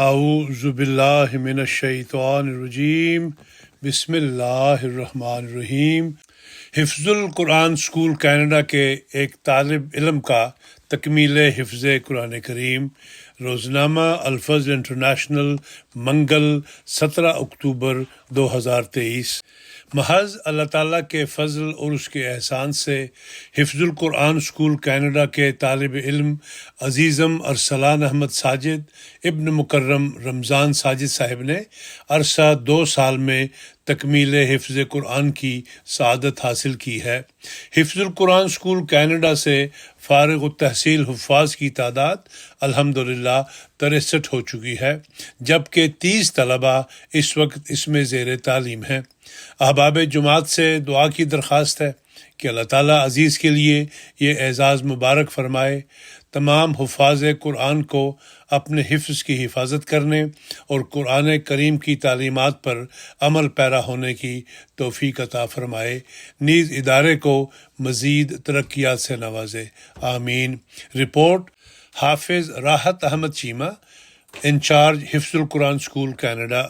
اعوذ باللہ من الشیطان الرجیم بسم اللہ الرحمن الرحیم۔ حفظ القرآن اسکول کینیڈا کے ایک طالب علم کا تکمیل حفظ قرآن کریم۔ روزنامہ الفظ انٹرنیشنل، منگل 17 اکتوبر 2023۔ محض اللہ تعالیٰ کے فضل اور اس کے احسان سے حفظ القرآن اسکول کینیڈا کے طالب علم عزیزم ارسلان احمد ساجد ابن مکرم رمضان ساجد صاحب نے عرصہ 2 سال میں تکمیل حفظ قرآن کی سعادت حاصل کی ہے۔ حفظ القرآن اسکول کینیڈا سے فارغ التحصیل حفاظ کی تعداد الحمدللہ 63 ہو چکی ہے، جبکہ 30 طلباء اس وقت اس میں زیر تعلیم ہیں۔ احباب جماعت سے دعا کی درخواست ہے کہ اللہ تعالیٰ عزیز کے لیے یہ اعزاز مبارک فرمائے، تمام حفاظ قرآن کو اپنے حفظ کی حفاظت کرنے اور قرآن کریم کی تعلیمات پر عمل پیرا ہونے کی توفیق عطا فرمائے، نیز ادارے کو مزید ترقیات سے نوازے، آمین۔ رپورٹ حافظ راحت احمد چیمہ، انچارج حفظ القرآن اسکول کینیڈا۔